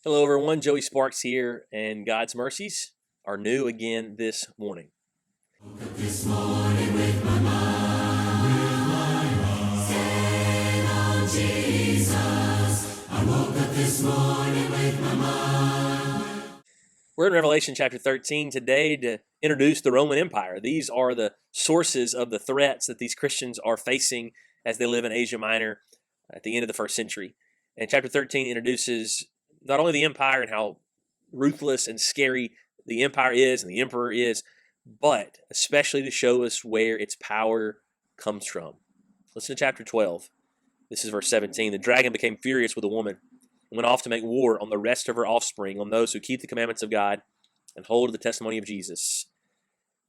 Hello, everyone. Joey Sparks here, and God's mercies are new again this morning. This morning with my mind stayed on Jesus. I woke up this morning with my mind. We're in Revelation chapter 13 today to introduce the Roman Empire. These are the sources of the threats that these Christians are facing as they live in Asia Minor at the end of the first century. And chapter 13 introduces not only the empire and how ruthless and scary the empire is and the emperor is, but especially to show us where its power comes from. Listen to chapter 12. This is verse 17. The dragon became furious with the woman and went off to make war on the rest of her offspring, on those who keep the commandments of God and hold to the testimony of Jesus.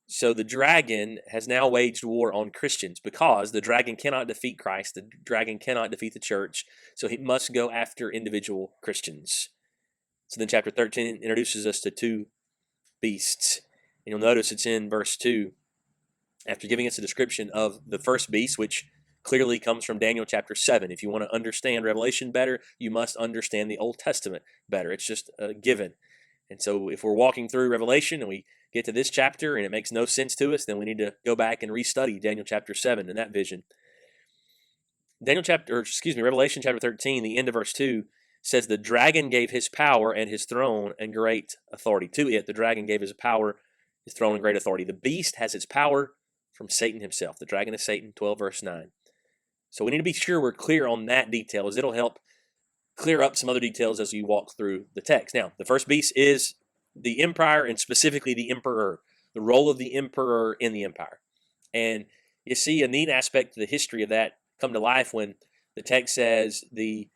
So the dragon has now waged war on Christians because the dragon cannot defeat Christ. The dragon cannot defeat the church. So he must go after individual Christians. So then chapter 13 introduces us to two beasts. And you'll notice it's in verse 2. After giving us a description of the first beast, which clearly comes from Daniel chapter 7. If you want to understand Revelation better, you must understand the Old Testament better. It's just a given. And so if we're walking through Revelation and we get to this chapter and it makes no sense to us, then we need to go back and restudy Daniel chapter 7 and that vision. Revelation chapter 13, the end of verse 2, says the dragon gave his power and his throne and great authority. To it, the dragon gave his power, his throne, and great authority. The beast has its power from Satan himself. The dragon is Satan, 12 verse 9. So we need to be sure we're clear on that detail, as it'll help clear up some other details as we walk through the text. Now, the first beast is the empire, and specifically the emperor, the role of the emperor in the empire. And you see a neat aspect of the history of that come to life when the text says the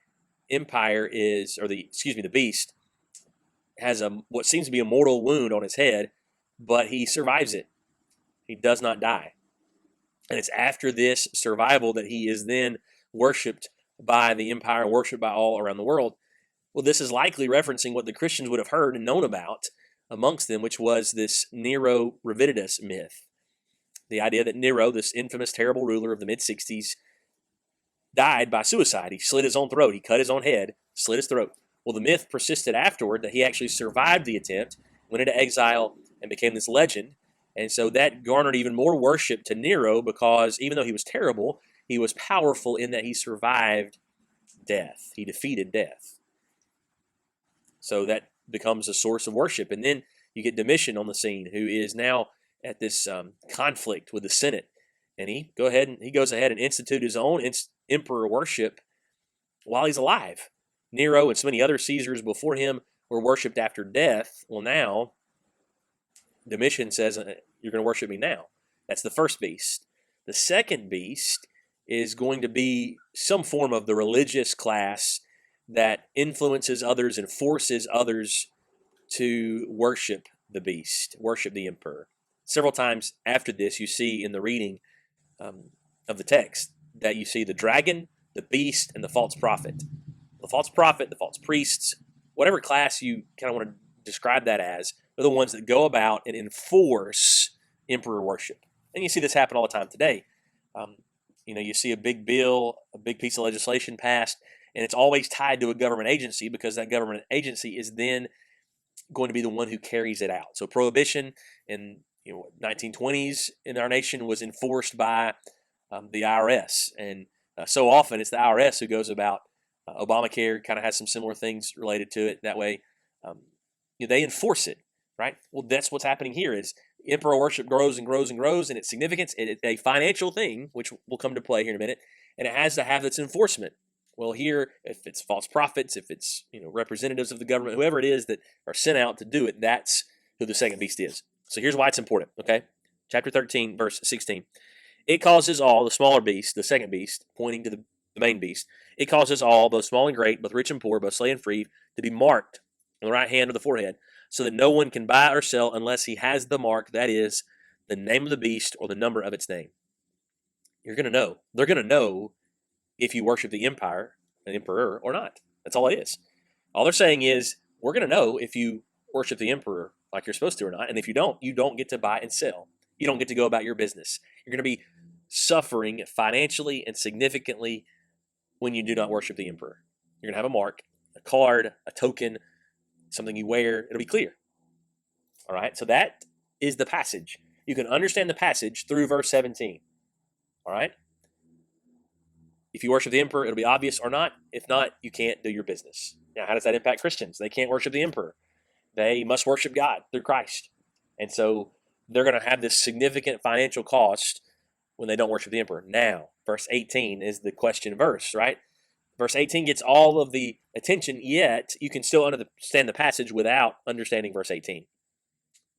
beast has what seems to be a mortal wound on his head, but he survives it. He does not die. And it's after this survival that he is then worshipped by the empire, worshipped by all around the world. Well, this is likely referencing what the Christians would have heard and known about amongst them, which was this Nero Ravidus myth. The idea that Nero, this infamous, terrible ruler of the mid-60s, died by suicide. He slit his own throat. He cut his own head, slit his throat. Well, the myth persisted afterward that he actually survived the attempt, went into exile, and became this legend. And so that garnered even more worship to Nero because even though he was terrible, he was powerful in that he survived death. He defeated death. So that becomes a source of worship. And then you get Domitian on the scene, who is now at this conflict with the Senate. And he goes ahead and institute his own emperor worship while he's alive. Nero and so many other Caesars before him were worshipped after death. Well, now Domitian says, you're going to worship me now. That's the first beast. The second beast is going to be some form of the religious class that influences others and forces others to worship the beast, worship the emperor. Several times after this, you see in the reading of the text that you see the dragon, the beast, and the false prophet. The false prophet, the false priests, whatever class you kind of want to describe that as, they're the ones that go about and enforce emperor worship. And you see this happen all the time today. You see a big bill, a big piece of legislation passed, and it's always tied to a government agency because that government agency is then going to be the one who carries it out. So prohibition in 1920s in our nation was enforced by the IRS, and so often it's the IRS who goes about. Obamacare kind of has some similar things related to it. That way, they enforce it, right? Well, that's what's happening here. Is emperor worship grows and grows and grows, and its significance. It's a financial thing, which will come to play here in a minute, and it has to have its enforcement. Well, here, if it's false prophets, if it's representatives of the government, whoever it is that are sent out to do it, that's who the second beast is. So here's why it's important. Okay, chapter 13, verse 16. It causes all, the smaller beast, the second beast, pointing to the main beast, it causes all, both small and great, both rich and poor, both slave and free, to be marked on the right hand of the forehead, so that no one can buy or sell unless he has the mark, that is, the name of the beast or the number of its name. You're going to know. They're going to know if you worship the emperor or not. That's all it is. All they're saying is, we're going to know if you worship the emperor like you're supposed to or not. And if you don't get to buy and sell. You don't get to go about your business. You're going to be suffering financially and significantly when you do not worship the emperor. You're going to have a mark, a card, a token, something you wear, it'll be clear. All right, so that is the passage. You can understand the passage through verse 17. All right? If you worship the emperor, it'll be obvious or not. If not, you can't do your business. Now, how does that impact Christians? They can't worship the emperor. They must worship God through Christ. And so they're going to have this significant financial cost when they don't worship the emperor. Now, verse 18 is the question verse, right? Verse 18 gets all of the attention, yet you can still understand the passage without understanding verse 18.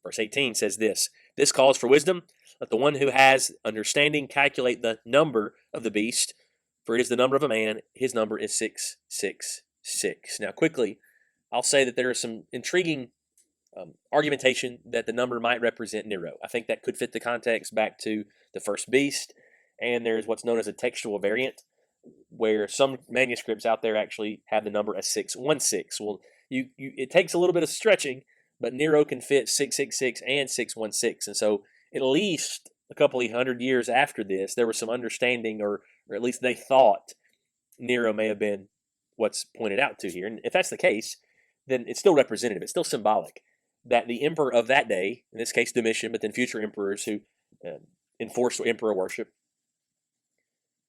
Verse 18 says this calls for wisdom. Let the one who has understanding calculate the number of the beast, for it is the number of a man. His number is 666. Now, quickly, I'll say that there is some intriguing argumentation that the number might represent Nero. I think that could fit the context back to the first beast, and there's what's known as a textual variant, where some manuscripts out there actually have the number as 616. Well, it takes a little bit of stretching, but Nero can fit 666 and 616, and so at least a couple of hundred years after this, there was some understanding, or at least they thought Nero may have been what's pointed out to here. And if that's the case, then it's still representative. It's still symbolic that the emperor of that day, in this case Domitian, but then future emperors who enforced emperor worship,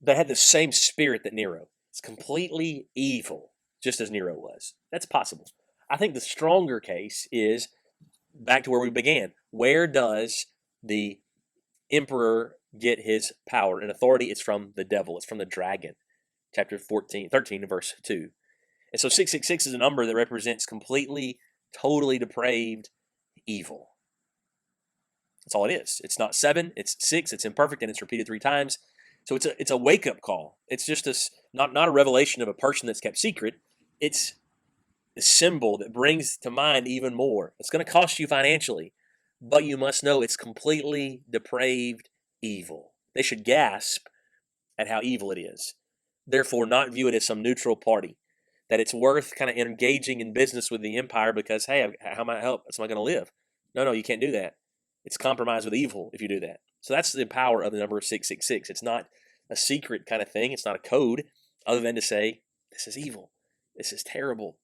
they had the same spirit that Nero. It's completely evil, just as Nero was. That's possible. I think the stronger case is back to where we began. Where does the emperor get his power and authority? It's from the devil. It's from the dragon. Chapter 13, verse 2. And so 666 is a number that represents completely, totally depraved evil. That's all it is. It's not 7, it's 6, it's imperfect, and it's repeated 3 times. So it's a wake-up call. It's just not a revelation of a person that's kept secret. It's a symbol that brings to mind even more. It's going to cost you financially, but you must know it's completely depraved evil. They should gasp at how evil it is. Therefore, not view it as some neutral party. That it's worth kind of engaging in business with the empire because, hey, how am I help? How am I going to live? No, you can't do that. It's compromise with evil if you do that. So that's the power of the number 666. It's not a secret kind of thing. It's not a code other than to say, this is evil. This is terrible.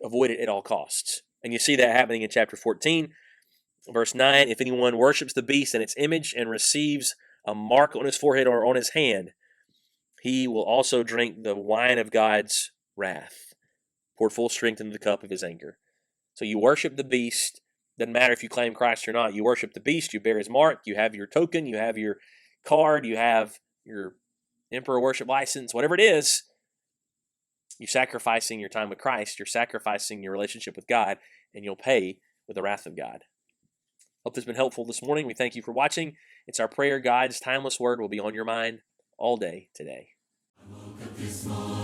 Avoid it at all costs. And you see that happening in chapter 14, verse 9. If anyone worships the beast and its image and receives a mark on his forehead or on his hand, he will also drink the wine of God's wrath, poured full strength into the cup of his anger. So you worship the beast. Doesn't matter if you claim Christ or not. You worship the beast. You bear his mark. You have your token. You have your card. You have your emperor worship license. Whatever it is, you're sacrificing your time with Christ. You're sacrificing your relationship with God, and you'll pay with the wrath of God. Hope this has been helpful this morning. We thank you for watching. It's our prayer God's timeless word will be on your mind all day today. I woke up this morning.